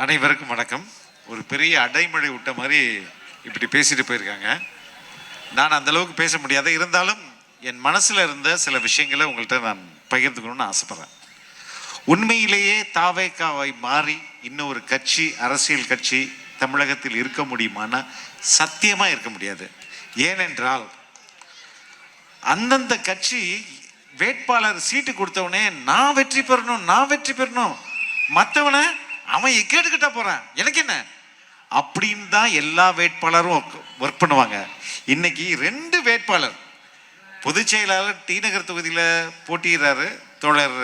அனைவருக்கும் வணக்கம். ஒரு பெரிய அடைமழை விட்ட மாதிரி இப்படி பேசிட்டு போயிருக்காங்க. நான் அந்த அளவுக்கு பேச முடியாது. இருந்தாலும் என் மனசுல இருந்த சில விஷயங்களை உங்கள்கிட்ட நான் பகிர்ந்துக்கணும்னு ஆசைப்படுறேன். உண்மையிலேயே தாவேக்காவை மாறி இன்னொரு கட்சி, அரசியல் கட்சி தமிழகத்தில் இருக்க முடியுமானா சத்தியமா இருக்க முடியாது. ஏனென்றால் அந்தந்த கட்சி வேட்பாளர் சீட்டு கொடுத்தவனே நான் வெற்றி பெறணும், மற்றவனை அவன் கேட்டுக்கிட்டா போறான், எனக்கு என்ன அப்படின்னு தான் எல்லா வேட்பாளரும் ஒர்க் பண்ணுவாங்க. இன்னைக்கு 2 வேட்பாளர் பொதுச் செயலாளர் டி நகர் தொகுதியில் போட்டியிடுறாரு, தோழர்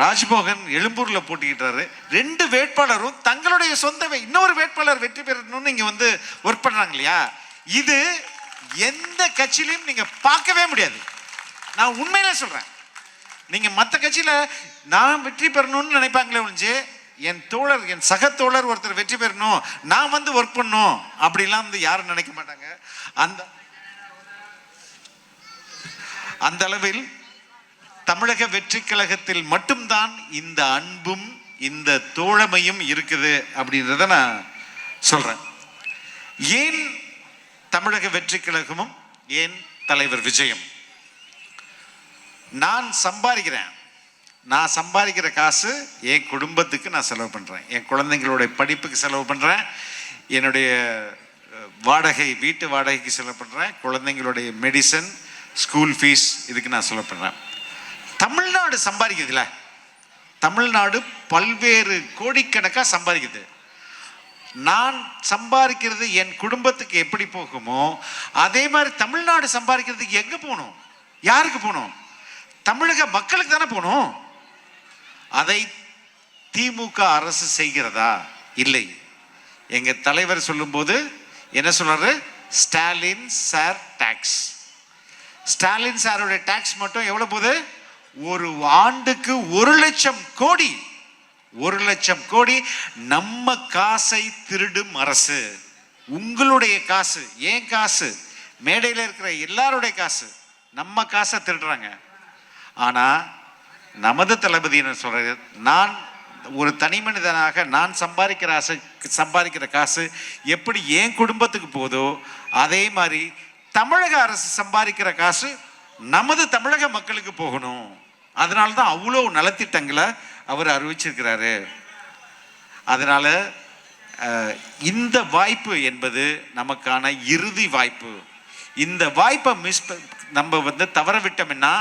ராஜ்மோகன் எழும்பூர்ல போட்டிக்கிட்டாரு. 2 வேட்பாளரும் தங்களுடைய சொந்த இன்னொரு வேட்பாளர் வெற்றி பெறணும்னு இங்க வந்து ஒர்க் பண்றாங்க இல்லையா? இது எந்த கட்சியிலையும் நீங்க பார்க்கவே முடியாது. நான் உண்மையில சொல்றேன். நீங்க மற்ற கட்சியில நான் வெற்றி பெறணும்னு நினைப்பாங்களே ஒழிஞ்சு என் தோழர், என் சக தோழர் ஒருத்தர் வெற்றி பெறணும், நான் வந்து ஒர்க் பண்ணும் அப்படிலாம் வந்து யாரும் நினைக்க மாட்டாங்க. அந்த அளவில் தமிழக வெற்றி கழகத்தில் மட்டும்தான் இந்த அன்பும் இந்த தோழமையும் இருக்குது அப்படின்றத நான் சொல்றேன். ஏன் தமிழக வெற்றி கழகமும், ஏன் தலைவர் விஜயம்? நான் சம்பாதிக்கிற காசு என் குடும்பத்துக்கு நான் செலவு பண்ணுறேன், என் குழந்தைங்களுடைய படிப்புக்கு செலவு பண்ணுறேன், என்னுடைய வாடகை, வீட்டு வாடகைக்கு செலவு பண்ணுறேன், குழந்தைங்களுடைய மெடிசன், ஸ்கூல் ஃபீஸ், இதுக்கு நான் செலவு பண்ணுறேன். தமிழ்நாடு சம்பாதிக்கிறதுல, தமிழ்நாடு பல்வேறு கோடிக்கணக்காக சம்பாதிக்குது. நான் சம்பாதிக்கிறது என் குடும்பத்துக்கு எப்படி போகுமோ அதே மாதிரி தமிழ்நாடு சம்பாதிக்கிறதுக்கு எங்கே போகணும், யாருக்கு போகணும்? தமிழக மக்களுக்கு தானே போகணும். அதை திமுக அரசு செய்கிறதா? இல்லை. எங்க தலைவர் சொல்லும்போது என்ன சொல்றாரு? Stalin sir tax. ஸ்டாலின் சாரோட டாக்ஸ் மட்டும் எவ்வளவு போகுது? ஒரு ஆண்டுக்கு 1,00,000 கோடி. 1,00,000 கோடி நம்ம காசை திருடும் அரசு. உங்களுடைய காசு, ஏன் காசு, மேடையில் இருக்கிற எல்லாருடைய காசு, நம்ம காசை திருடுறாங்க. ஆனா நமது தளபதி என்ன சொல்றது? நான் ஒரு தனி மனிதனாக நான் சம்பாதிக்கிற காசு எப்படி என் குடும்பத்துக்கு போதோ அதே மாதிரி தமிழக அரசு சம்பாதிக்கிற காசு நமது தமிழக மக்களுக்கு போகணும். அதனால்தான் அவ்வளோ நலத்திட்டங்களை அவர் அறிவிச்சிருக்கிறாரு. அதனால இந்த வாய்ப்பு என்பது நமக்கான இறுதி வாய்ப்பு. இந்த வாய்ப்பை நம்ம வந்து தவற விட்டோம்னா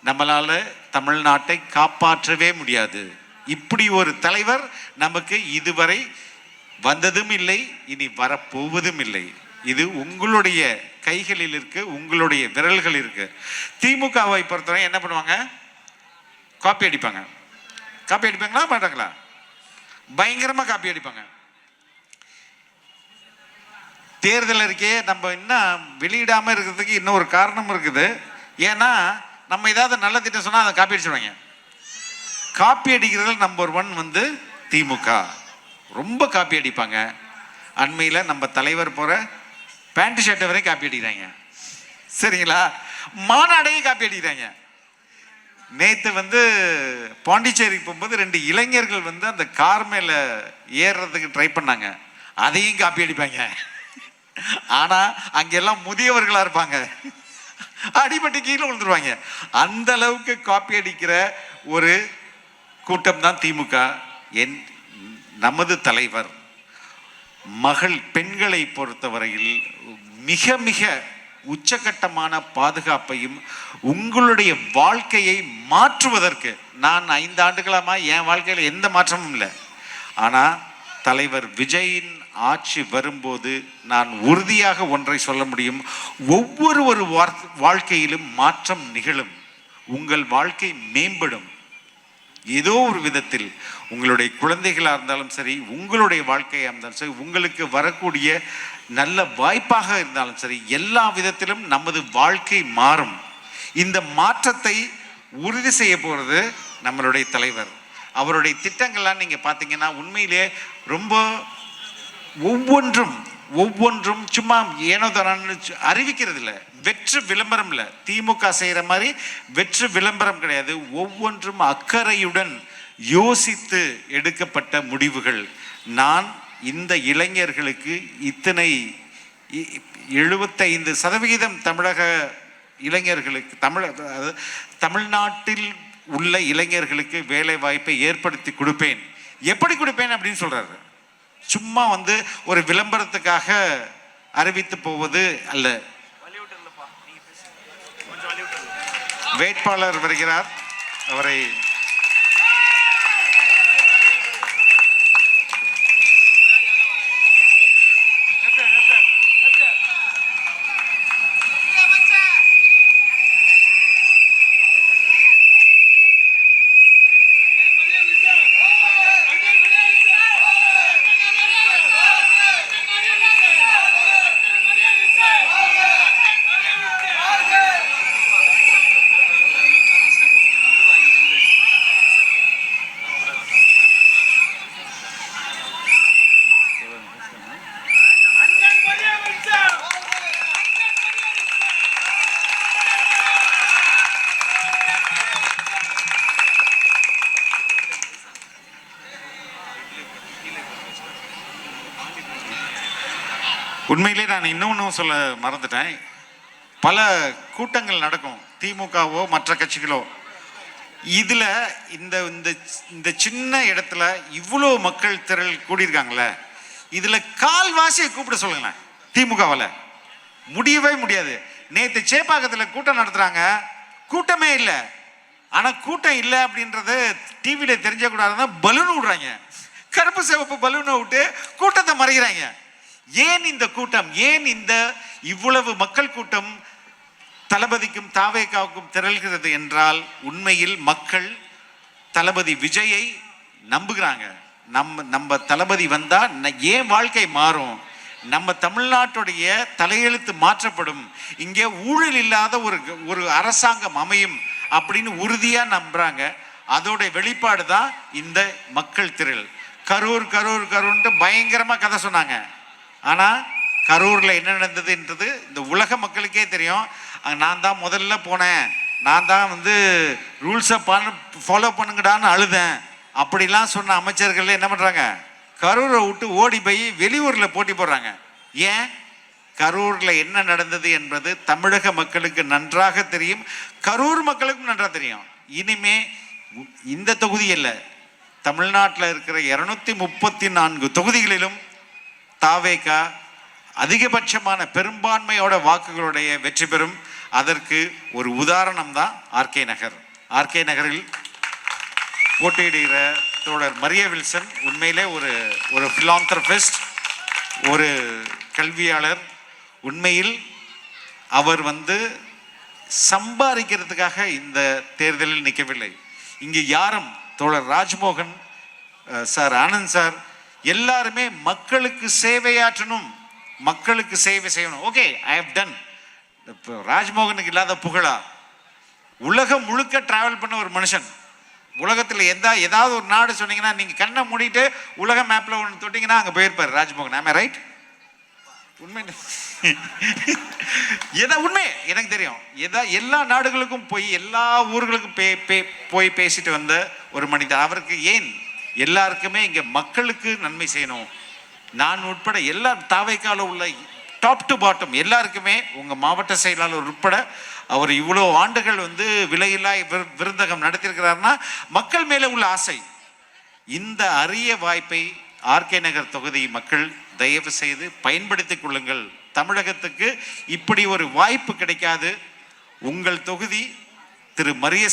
நம்மளால தமிழ்நாட்டை காப்பாற்றவே முடியாது. இப்படி ஒரு தலைவர் நமக்கு இதுவரை வந்ததும் இல்லை, இனி வரப்போவதும் இல்லை. இது உங்களுடைய கைகளில் இருக்கு, உங்களுடைய விரல்கள் இருக்கு. திமுகவை பொறுத்தவரை என்ன பண்ணுவாங்க? காப்பி அடிப்பாங்க. காப்பி அடிப்பாங்களா மாட்டாங்களா? பயங்கரமா காப்பி அடிப்பாங்க. தேர்தல் இருக்கே நம்ம இன்னும் வெளியிடாம இருக்கிறதுக்கு இன்னொரு காரணம் இருக்குது. ஏன்னா நம்ம ஏதாவது நல்ல திட்டம் சொன்னா அதை காப்பி அடிச்சுடுவாங்க. காப்பி அடிக்கிறதுல நம்பர் 1 வந்து திமுக. ரொம்ப காப்பி அடிப்பாங்க. அண்மையில் நம்ம தலைவர் போற பேண்ட் ஷர்ட்டை வரையும் காப்பி அடிக்கிறாங்க. சரிங்களா? மாநாடையும் காப்பி அடிக்கிறாங்க. நேற்று வந்து பாண்டிச்சேரிக்கு போகும்போது 2 இளைஞர்கள் வந்து அந்த கார் மேல ஏறுறதுக்கு ட்ரை பண்ணாங்க. அதையும் காப்பி அடிப்பாங்க. ஆனா அங்கெல்லாம் முதியவர்களா இருப்பாங்க, அடிபட்டு கீழே விழுந்துருவாங்க. அந்த அளவுக்கு காப்பி அடிக்கிற ஒரு கூட்டம் தான் திமுக. நமது தலைவர் பெண்களை பொறுத்தவரையில் மிக மிக உச்சகட்டமான பாதுகாப்பையும் உங்களுடைய வாழ்க்கையை மாற்றுவதற்கு, நான் 5 ஆண்டுகளாமா என் வாழ்க்கையில் எந்த மாற்றமும் இல்லை. ஆனா தலைவர் விஜயின் ஆட்சி வரும்போது நான் உறுதியாக ஒன்றை சொல்ல முடியும். ஒவ்வொரு வாழ்க்கையிலும் மாற்றம் நிகழும். உங்கள் வாழ்க்கை மேம்படும். ஏதோ ஒரு விதத்தில் உங்களுடைய குழந்தைகளாக இருந்தாலும் சரி, உங்களுடைய வாழ்க்கையாக இருந்தாலும் சரி, உங்களுக்கு வரக்கூடிய நல்ல வாய்ப்பாக இருந்தாலும் சரி, எல்லா விதத்திலும் நமது வாழ்க்கை மாறும். இந்த மாற்றத்தை உறுதி செய்ய போறது நம்மளுடைய தலைவர். அவருடைய திட்டங்கள்லாம் நீங்க பார்த்தீங்கன்னா உண்மையிலே ரொம்ப ஒவ்வொன்றும் சும்மா ஏனோதானு அறிவிக்கிறது இல்லை, வெற்று விளம்பரம் இல்லை. திமுக செய்யற மாதிரி வெற்று விளம்பரம் கிடையாது. ஒவ்வொன்றும் அக்கறையுடன் யோசித்து எடுக்கப்பட்ட முடிவுகள். நான் இந்த இளைஞர்களுக்கு இத்தனை 75% தமிழக இளைஞர்களுக்கு தமிழ்நாட்டில் உள்ள இளைஞர்களுக்கு வேலை வாய்ப்பை ஏற்படுத்தி கொடுப்பேன். எப்படி கொடுப்பேன் அப்படின்னு சொல்றாரு. சும்மா வந்து ஒரு விளம்பரத்துக்காக அறிவித்து போவது அல்ல. வேட்பாளர் வருகிறார், அவரை உண்மையிலே நான் இன்னொன்னும் சொல்ல மறந்துட்டேன். பல கூட்டங்கள் நடக்கும், திமுகவோ மற்ற கட்சிகளோ. இதில் இந்த இந்த சின்ன இடத்துல இவ்வளோ மக்கள் திரள் கூடியிருக்காங்களே, இதில் கால்வாசியை கூப்பிட சொல்லுங்களேன். திமுகவில் முடியவே முடியாது. நேற்று சேப்பாக்கத்தில் கூட்டம் நடத்துகிறாங்க, கூட்டமே இல்லை. ஆனால் கூட்டம் இல்லை அப்படின்றது டிவியில் தெரிஞ்சக்கூடாதுன்னா பலூன் விடுறாங்க, கருப்பு சிவப்பு பலூனை விட்டு கூட்டத்தை மறைகிறாங்க. ஏன் இந்த கூட்டம், ஏன் இந்த இவ்வளவு மக்கள் கூட்டம் தளபதிக்கும் தாவேகாவுக்கும் திரள்கிறது என்றால், உண்மையில் மக்கள் தளபதி விஜயை நம்புகிறாங்க. நம்ம தளபதி வந்தா ஏன் வாழ்க்கை மாறும், நம்ம தமிழ்நாட்டுடைய தலையெழுத்து மாற்றப்படும், இங்கே ஊழல் இல்லாத ஒரு அரசாங்கம் அமையும் அப்படின்னு உறுதியா நம்புறாங்க. அதோட வெளிப்பாடு தான் இந்த மக்கள் திரள். கரூர் கரூர் கரூர்ன்ட்டு பயங்கரமா கதை சொன்னாங்க. ஆனால் கரூரில் என்ன நடந்ததுன்றது இந்த உலக மக்களுக்கே தெரியும். நான் தான் முதல்ல போனேன், நான் தான் வந்து ரூல்ஸை ஃபாலோ பண்ணுங்கடான்னு அழுதேன் அப்படிலாம் சொன்ன அமைச்சர்கள் என்ன பண்ணுறாங்க, கரூரை விட்டு ஓடி போய் வெளியூரில் போட்டி போடுறாங்க. ஏன்? கரூரில் என்ன நடந்தது என்பது தமிழக மக்களுக்கு நன்றாக தெரியும், கரூர் மக்களுக்கும் நன்றாக தெரியும். இனிமே இந்த தொகுதி இல்லை, தமிழ்நாட்டில் இருக்கிற 234 தொகுதிகளிலும் தாவேகா அதிகபட்சமான பெரும்பான்மையோட வாக்குகளுடைய வெற்றி பெறும். அதற்கு ஒரு உதாரணம் தான் ஆர்கே நகர். ஆர்கே நகரில் போட்டியிடுகிற தோழர் மரிய வில்சன் உண்மையிலே ஒரு பிலாந்தரபிஸ்ட், ஒரு கல்வியாளர். உண்மையில் அவர் வந்து சம்பாதிக்கிறதுக்காக இந்த தேர்தலில் நிற்கவில்லை. இங்கு யாரும் தோழர் ராஜ்மோகன் சார், ஆனந்த் சார் எல்லாருமே மக்களுக்கு சேவையாற்றணும், மக்களுக்கு சேவை செய்யணும். Okay, I have done. ராஜ்மோகனுக்கு இல்லாத புகழா? உலகம் முழுக்க டிராவல் பண்ண ஒரு மனுஷன். உலகத்தில் ஏதாவது ஒரு நாடு சொன்னீங்கன்னா நீங்கள் கண்ணை மூடிட்டு உலக மேப்பில் ஒன்று தொட்டிங்கன்னா அங்கே போயிருப்பார் ராஜ்மோகன். ஆமே ரைட்? உண்மை உண்மை எனக்கு தெரியும். எல்லா நாடுகளுக்கும் போய் எல்லா ஊர்களுக்கும் போய் பேசிட்டு வந்த ஒரு மனிதர். அவருக்கு ஏன் எல்லாருக்குமே இங்கே மக்களுக்கு நன்மை செய்யணும். நான் உட்பட எல்லா தாவைக்கால உள்ள டாப் டு பாட்டம் எல்லாருக்குமே, உங்கள் மாவட்ட செயலாளர் உட்பட அவர் இவ்வளோ ஆண்டுகள் வந்து விலையில்லா விருந்தகம் நடத்தியிருக்கிறாருன்னா மக்கள் மேலே உள்ள ஆசை. இந்த அரிய வாய்ப்பை ஆர்கே நகர் தொகுதி மக்கள் தயவு செய்து பயன்படுத்திக் கொள்ளுங்கள். தமிழகத்துக்கு இப்படி ஒரு வாய்ப்பு கிடைக்காது. உங்கள் தொகுதி திரு மரிய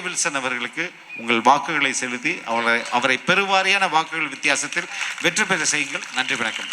வில்சன் அவர்களுக்கு உங்கள் வாக்குகளை செலுத்தி அவரை பெருவாரியான வாக்குகள் வித்தியாசத்தில் வெற்றி பெற செய்யுங்கள். நன்றி, வணக்கம்.